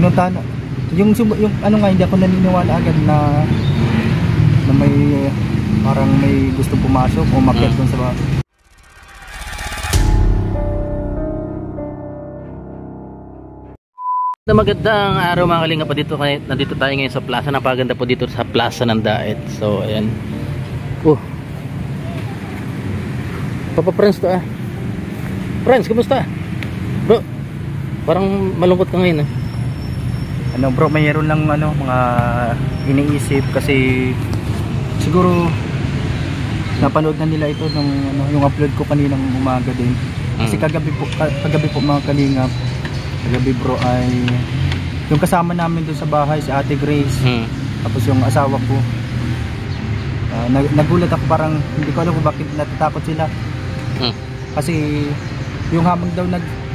Pinuntahan, yung ano nga, hindi ako naniniwala agad na may parang may gusto pumasok o umakyat doon sa bahay. Magandang araw mga kalinga pa dito. Nandito tayo ngayon sa plaza. Napaganda po dito sa plaza ng Daet. So ayan. Papa Friends to ah. Friends, kumusta? Bro, parang malungkot ka ngayon ah. Ano bro, mayroon lang ano, mga iniisip kasi siguro napanood na nila ito nung ano, yung upload ko kaninang umaga din. Kasi kagabi po mga kalingap, kagabi bro ay yung kasama namin doon sa bahay si Ate Grace, tapos yung asawa ko, nagulat ako, parang hindi ko alam kung bakit natatakot sila. Kasi yung habang daw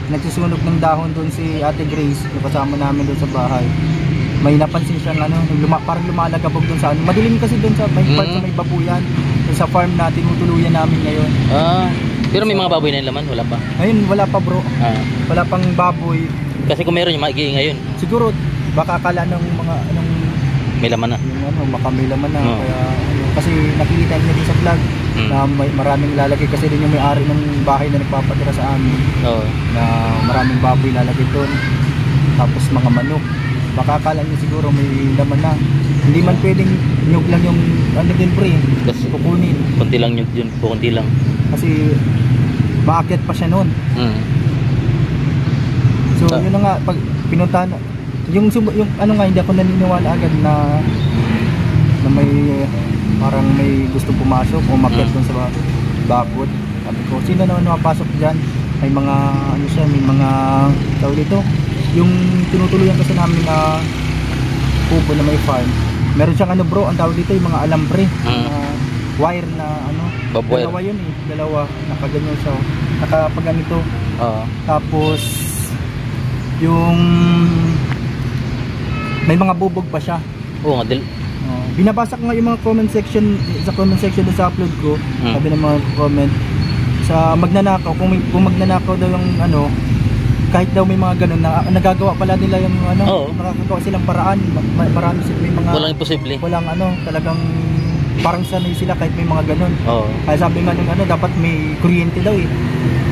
nagsusunog ng dahon doon si Ate Grace, yung kasama namin doon sa bahay, may napansin siyang ano, parang lumalagabog doon sa ano. Madilim kasi doon sa may part sa may babuyan, doon sa farm na tinutuluyan namin ngayon. Pero may mga baboy na yung laman, wala pa? Ayun, wala pa bro. Wala pang baboy. Kasi kung meron yung maigi ngayon. Siguro, baka akala ng mga anong may laman na. Yung ano, baka may laman na. Kaya, ano, kasi nakikita niya din sa vlog na may maraming lalagay. Kasi din yung may-ari ng bahay na nagpapatira sa amin. Na maraming baboy lalagay doon. Tapos mga manok. Baka akala niya siguro may laman na. Hindi man pwedeng nyug lang yung ano din pre. Kasi kukunin. Kunti lang nyug yun, kunti lang. Kasi maakyat pa siya noon. So yun na nga, pag pinuntahan, yung ano nga, hindi ako naniniwala agad na may parang may gusto pumasok o umakyat doon sa bakod. Sabi ko, sino na napasok dyan? May mga ano siya, may mga tawag dito, yung tinutuluyan kasi namin na kubo na may farm. Meron siyang ano bro, ang tawag dito yung mga alambre, wire na ano, dalawa yun eh, dalawa, nakaganyan siya, nakapaganito. Tapos yung may mga bubog pa siya. Binabasa ko nga yung mga comment section, sa comment section sa upload ko. Sabi ng mga comment sa magnanakaw, kung magnanakaw daw yung ano, kahit daw may mga ganun na nagagawa pala nila yung ano, nakakagawa silang paraan. Marami sila, may mga walang imposible. Walang ano, talagang parang sanay sila kahit may mga ganun. Kaya sabi nga nung ano, dapat may kuryente daw eh,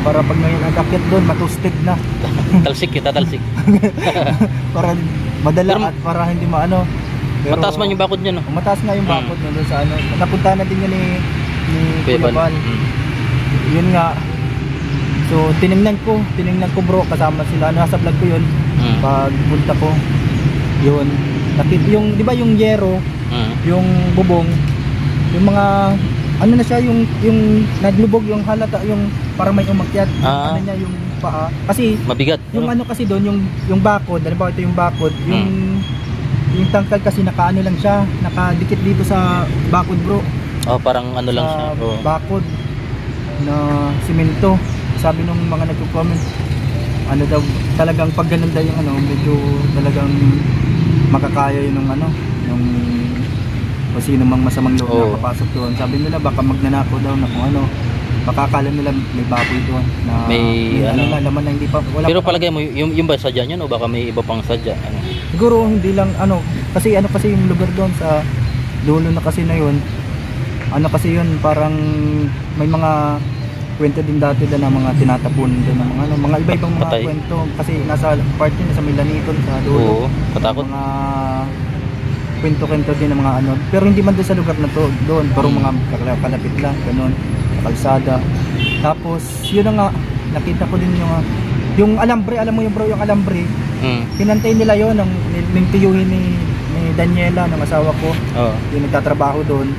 para pag may nag-akyat doon, matusted na. Talsik kita, talsik. Para madala at para hindi maano. Pero mataas man yung bakod niya, no? Mataas nga yung bakod no, doon sa ano. Napunta na din yun ni Kuya Bal. Yun nga. So tiningnan ko bro, kasama sila. Nasa vlog ko yun. Pag punta ko, yun. Yung, di ba yung yero, yung bubong, yung mga ano na siya, yung naglubog, yung halata, yung parang may umakyat, ano niya, yung paa. Kasi mabigat. Yung ano kasi doon, yung bakod, halimbawa ito yung bakod, yung tangkal kasi nakaano lang siya, nakadikit dito sa bakod bro. Parang ano lang siya. Bakod na simento. Sabi nung mga nagko-comment, ano daw, talagang pag ganun daw yung ano, medyo talagang makakaya yun ng ano, yung o sino mang masamang loob na papasok doon. Sabi nila baka magnanakaw daw na kung ano, baka akala nila may baboy doon na may ano na laman na hindi pa wala. Pero palagay mo yung ba sadya niyan o baka may iba pang sadya? Siguro hindi lang ano, kasi yung lugar doon sa dulo na kasi na yun, ano kasi yun, parang may mga kwento din dati doon na mga tinatapon doon ng mga ano, mga iba-ibang mga kwento kasi nasa part yun, nasa Milaniton sa dulo. Katakot. Mga kwento-kwento din ng mga ano, pero hindi man doon sa lugar na to, doon, pero mga kalapit lang, ganun, sa kalsada. Tapos, yun na nga, nakita ko din yung alambre, alam mo yung bro, yung alambre, pinantay nila yun, ng tiyuhin ni Daniela, ng asawa ko, yung nagtatrabaho doon,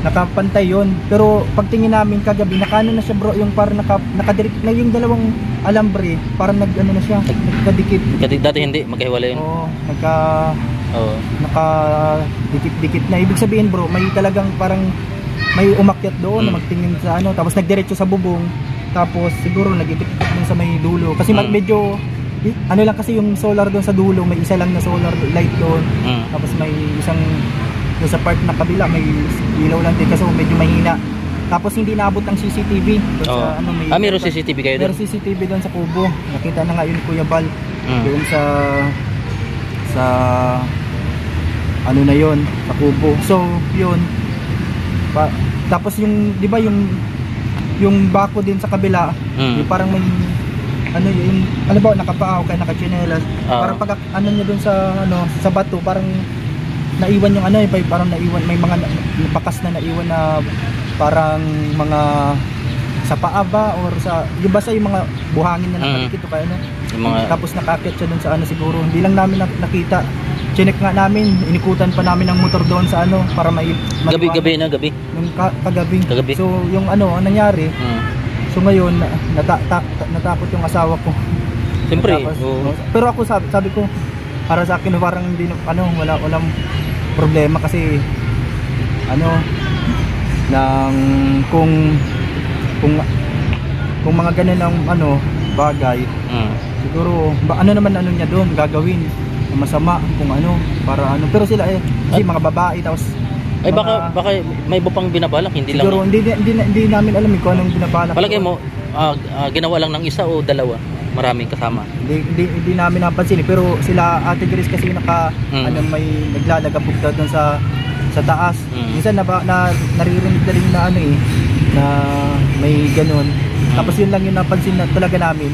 nakapantay yun, pero pagtingin namin kagabi, nakano na siya bro, yung parang nakadirect na yung dalawang alambre, parang nag-ano na siya, nagkadikit. Dati hindi, magkahiwalay yun. Nakadikit-dikit na. Ibig sabihin bro, may talagang parang may umakyat doon na magtingin sa ano, tapos nagdiretso sa bubong, tapos siguro nag-itik-tik dun sa may dulo kasi medyo ano lang kasi yung solar doon sa dulo, may isa lang na solar light doon, tapos may isang doon sa part na kabila may ilaw lang din kasi medyo mahina, tapos hindi naabot ang CCTV doon sa ano, meron CCTV kayo doon? Meron CCTV doon sa kubo, nakita na nga yun Kuya Bal doon sa sa ano na yon, sa kubo. So yun tapos yung di ba yung bako din sa kabila, yung parang may ano yung ano ba nakapaaw kaya nakachinelas, parang pag ano niya dun sa ano sa bato parang naiwan yung ano parang naiwan may mga napakas na naiwan na parang mga sa paa ba or sa yung basta yung mga buhangin na nakadikit o kaya ano tapos nakakit siya dun sa ano siguro hindi lang namin nakita. Chinek nga namin, inikutan pa namin ng motor doon sa ano para gabi nung kagabi. So yung ano ang nangyari, so ngayon natakot yung asawa ko. Siyempre. Pero ako sabi ko para sa akin parang hindi ano walang problema kasi ano nang kung mga ganun ang ano bagay siguro ano naman ano niya doon gagawin masama kung ano para ano pero sila kasi mga babae tapos baka may iba pang binabalak hindi siguro, lang hindi namin alam kung anong binabalak palagay mo ginawa lang ng isa o dalawa maraming kasama hindi namin napansin pero sila Ate Grace kasi ano may naglalagabog daw doon sa taas minsan naririnig na rin na ano na may ganun tapos yun lang yung napansin na talaga namin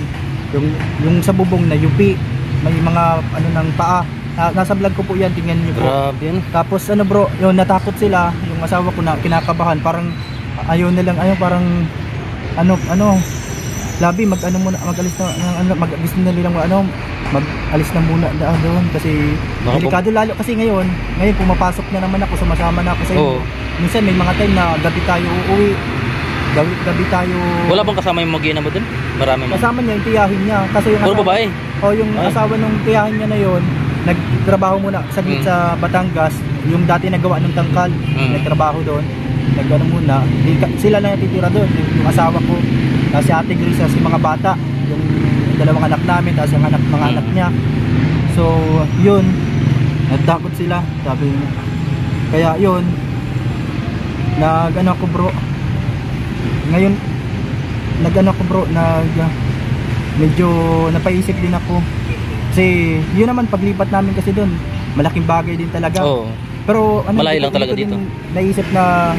yung sa bubong na yupi may mga ano ng paa nasa vlog ko po yan tingnan niyo po. Grabe yan. Tapos ano bro yung natakot sila yung asawa ko na kinakabahan parang ayaw parang labi mag-alis na nilang mag-alis na muna doon kasi delikado lalo kasi ngayon pumapasok na naman ako sumasama na ako sa inyo minsan may mga time na gabi tayo uuwi gabi tayo wala bang kasama yung mag-ina mo dun? Marami mo? Kasama niya yung tiyahin niya kasi yung puro babae? Yung asawa nung tiyahin niya na yon nagtrabaho muna saglit sa Batangas yung dati nagawa ng tangkal nagtrabaho doon nagano muna sila lang natitira doon yung asawa ko si Ate Grace si mga bata yung dalawang anak namin tapos yung mga anak niya so yun natakot sila sabi kaya yun nag-ano ako bro ngayon nag-ano ako bro medyo napaisip din ako kasi yun naman paglipat namin kasi doon malaking bagay din talaga pero ano malayo lang talaga dito naisip na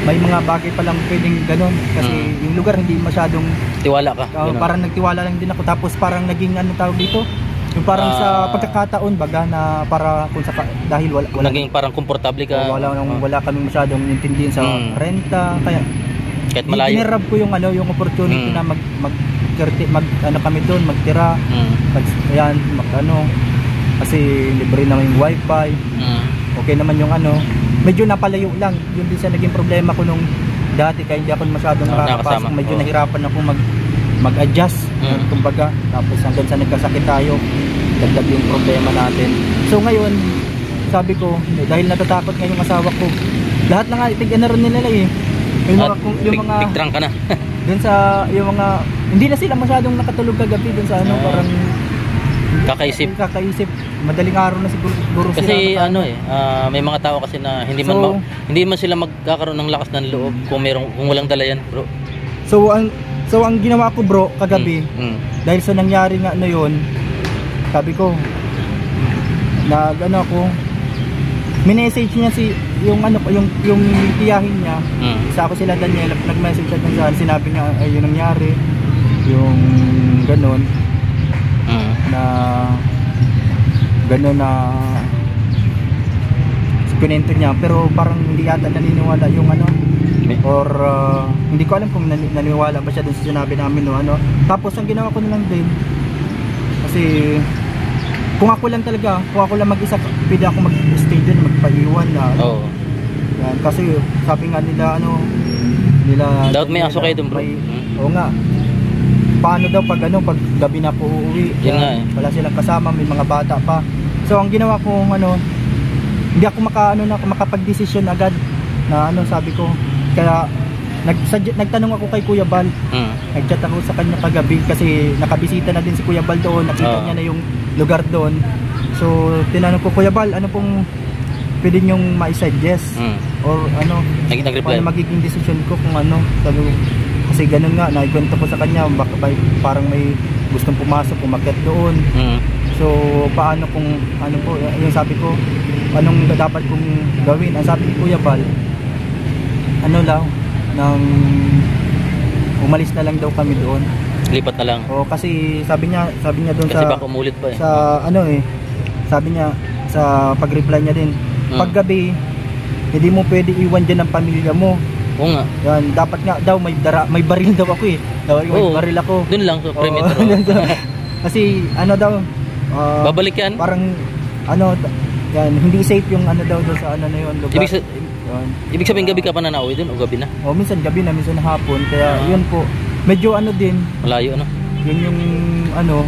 may mga bagay palang pwedeng ganun kasi yung lugar hindi masyadong tiwala ka parang nagtiwala lang din ako tapos parang naging ano tawag dito yung parang sa pagkakataon baga na para kung sa dahil wala naging parang komportable ka wala kaming masyadong intindihin sa renta kaya kahit malayo tinirab ko yung ano yung opportunity na mag ano kami doon magtira ayan kasi libre naman yung wifi okay naman yung ano medyo napalayo lang yun din sa naging problema ko nung dati kaya hindi ako masyadong nakakapasok medyo nahirapan ako mag-adjust kumbaga tapos hanggang sa nagkasakit tayo dagdag yung problema natin so ngayon sabi ko dahil natatakot nga yung asawa ko lahat na nga tigyan na rin nila yung mga pigtrang ka na dun sa yung mga hindi na sila masyadong nakatulog kagabi dun sa ano parang kakaisip madaling araw na siguro kasi sila may mga tao kasi na hindi man sila magkakaroon ng lakas ng loob kung walang dala yan bro so ang ginawa ko bro kagabi dahil sa nangyari nga na yun sabi ko ako minessage niya yung tiyahin niya isa ako sila Daniel nag-message siya dun saan sinabi niya ay yun nangyari yung ganon na pinento niya pero parang hindi yata naniniwala yung ano or hindi ko alam kung naniniwala ba siya dun sa sinabi namin tapos ang ginawa ko na lang din kasi kung ako lang mag-isa pwede ako mag-stay dun magpaiwan yan, kasi sabi nga nila dapat may aso kayo dun bro oo nga paano daw pag gabi na po uuwi wala silang kasama may mga bata pa so ang ginawa ko hindi ako makapag-desisyon agad na sabi ko kaya nagtanong ako kay Kuya Bal nag-chat ako sa kanya kagabi kasi nakabisita na din si Kuya Bal doon nakita niya na yung lugar doon so tinanong ko Kuya Bal ano pong pwede nyong ma-suggest or nag-reply magiging decision ko kung kasi ganun nga naikwento ko sa kanya parang may gustong pumasok umakyat doon so So paano kung ano po, yung sabi ko, anong dapat kong gawin? Ang sabi ni Kuya Bal, ano daw, nang umalis na lang daw kami doon. Lipat na lang. O kasi sabi niya doon Kasi sa baka umulit pa eh. sa ano eh, sabi niya sa pag-reply niya din, paggabi hindi mo pwede iwan diyan ang pamilya mo. Oo nga. Yan, dapat nga daw may baril daw ako eh. May baril ako. Doon lang sa perimeter. Kasi ano daw, babalik yan. parang ano, yan, hindi safe yung ano daw doon sa ano na yun, lugar. Ibig sabihin gabi ka pa na nauwi doon o gabi na? O minsan gabi na, minsan hapon. Kaya yun po, medyo ano din, malayo ano? yun yung ano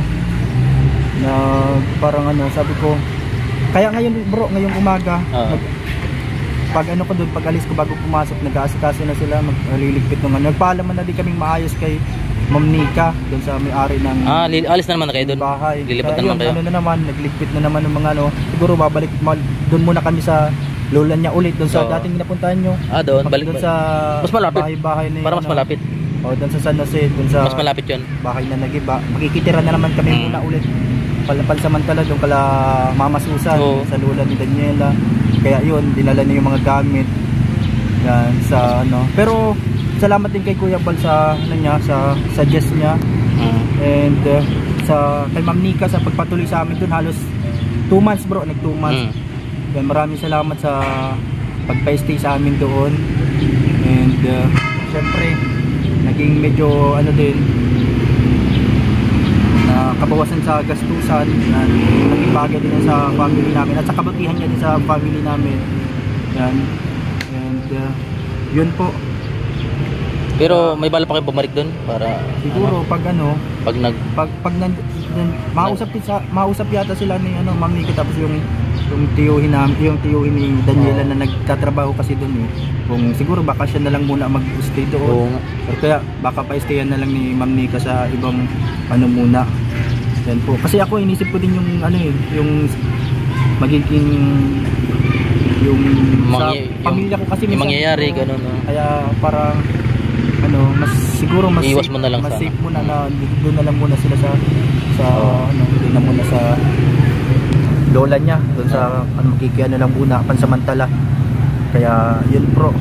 na parang ano, sabi ko, kaya ngayon bro, ngayong umaga, pag ano ko doon, pag alis ko bago pumasok, nag-aasikaso na sila, magliligpit ng ano. Nagpaalaman na din kaming maayos kay Ma'am Nika doon sa may-ari ng alis na naman na kayo doon. Bahay. Lilipat na naman kayo. Ano na naman, nagligpit na naman ng mga ano. Siguro babalik doon muna kami sa lola niya ulit doon sa dating napuntahan nyo. Doon balik doon sa mas malapit. Bahay na yun, para mas malapit. Doon sa San Jose, doon sa mas malapit 'yon. Bahay na nagiba. Makikitira na naman kami muna ulit. Pansamantala doon kala Mama Susan, sa lola ni Daniela. Kaya yun, dinala niya yung mga gamit. Yan sa ano. Pero salamat din kay Kuya Bal sa ano niya, sa suggest niya. And sa kay Ma'am Nika sa pagpatuloy sa amin doon, halos 2 months bro, nag 2 months. Yan, maraming salamat sa pagpa-stay sa amin doon. And syempre naging medyo ano din na kabawasan sa gastusan, naging bagay din sa family namin at sa kabutihan niya din sa family namin. Yan. And yun po. Pero may bala pa kayo bumalik doon para siguro pag ano, mausap yata sila ni ano, Ma'am Nika, tapos yung tiyuhin ni Daniela na nagtatrabaho kasi doon eh. Kung siguro baka siya na lang muna mag-stay doon. Or kaya baka pa-stayan na lang ni Ma'am Nika sa ibang ano muna. Yan po. Kasi ako inisip ko din yung ano eh, yung magiging yung sa pamilya ko kasi yung mangyayari ganun. Kaya para ano, mas siguro mas iwas safe, mo na lang mas sana. safe muna na doon na lang muna sila sa ano, doon na muna sa lola niya, doon sa ano, magkikiano lang muna pansamantala. Kaya yun bro,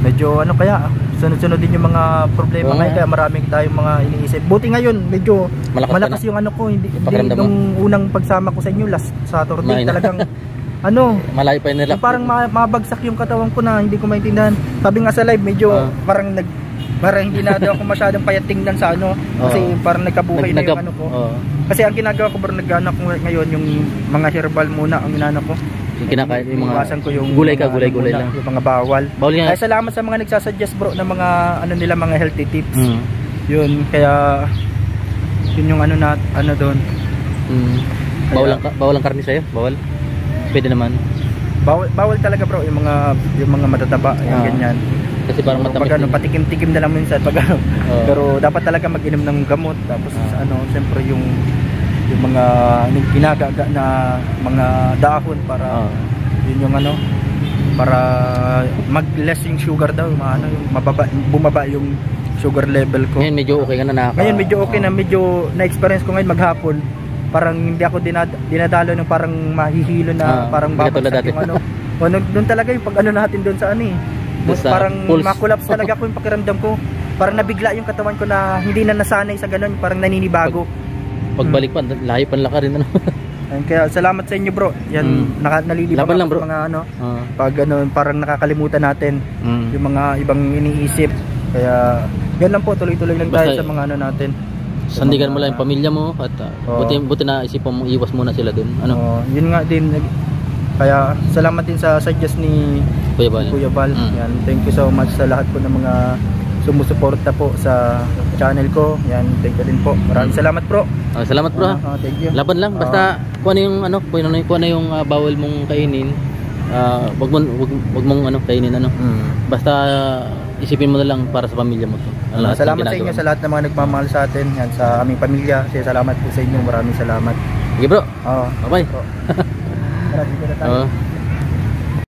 medyo ano, kaya sunod-sunod din yung mga problema ngayon, kaya maraming tayong mga iniisip. Buti ngayon medyo malakas yung ano ko, hindi nung unang pagsama ko sa inyo last Saturday talagang ano, malayo pa nila. Parang mabagsak yung katawan ko na hindi ko maintindihan. Sabi nga sa live, medyo parang hindi na daw ako masyadong payat tingnan sa ano, kasi parang nagkabuhay na yung ano ko. Kasi ang ginagawa ko bro, nag-anak ko ngayon yung mga herbal muna ang inanak ko. Yung kinakain yung mga ko yung gulay lang. Yung mga bawal. Ay, salamat sa mga nagsasuggest bro ng mga ano nila, mga healthy tips. Yun, kaya yun yung ano na ano doon. Bawal ang karne sa'yo? Bawal? Pwede naman. Bawal talaga bro yung mga matataba, yung ganyan. Kasi parang matamis. Pag ano, patikim-tikim na lang minsan pag ano. Pero dapat talaga mag-inom ng gamot, tapos ano, siyempre yung mga ginagaga na mga dahon para yun yung ano, para mag-less yung sugar daw, ano, yung bumaba yung sugar level ko. Ngayon medyo okay ka na Ngayon medyo okay na, medyo na-experience ko ngayon maghapon. Parang hindi ako dinadalo ng parang mahihilo na parang babagsak yung ano. Doon talaga yung pag ano natin doon sa ano eh. Parang makulaps talaga ko yung pakiramdam ko. Parang nabigla yung katawan ko na hindi na nasanay sa ganun, parang naninibago. Pagbalik pa, layo pa laka rin ano. Kaya salamat sa inyo bro. Yan, nalilibang lang, bro. Mga ano, pag ano, parang nakakalimutan natin yung mga ibang iniisip. Kaya yan lang po, tuloy-tuloy lang tayo sa mga ano natin. Sandigan mo lang yung pamilya mo at buti na isipan mo iwas muna sila dun. Ano? Yun nga din. Kaya salamat din sa suggest ni Kuya Bal. Yan, thank you so much sa lahat po ng mga sumusuporta po sa channel ko. Yan, thank you din po. Maraming salamat bro. Salamat bro. Thank you. Laban lang, basta kung ano yung bawal mong kainin, wag mong ano kainin ano. Basta isipin mo na lang para sa pamilya mo to. Salamat sa inyo sa lahat ng mga nagmamahal sa atin, yan sa aming pamilya. Salamat po sa inyo. Maraming salamat. Sige bro. Bye-bye. Tara, dito na tayo.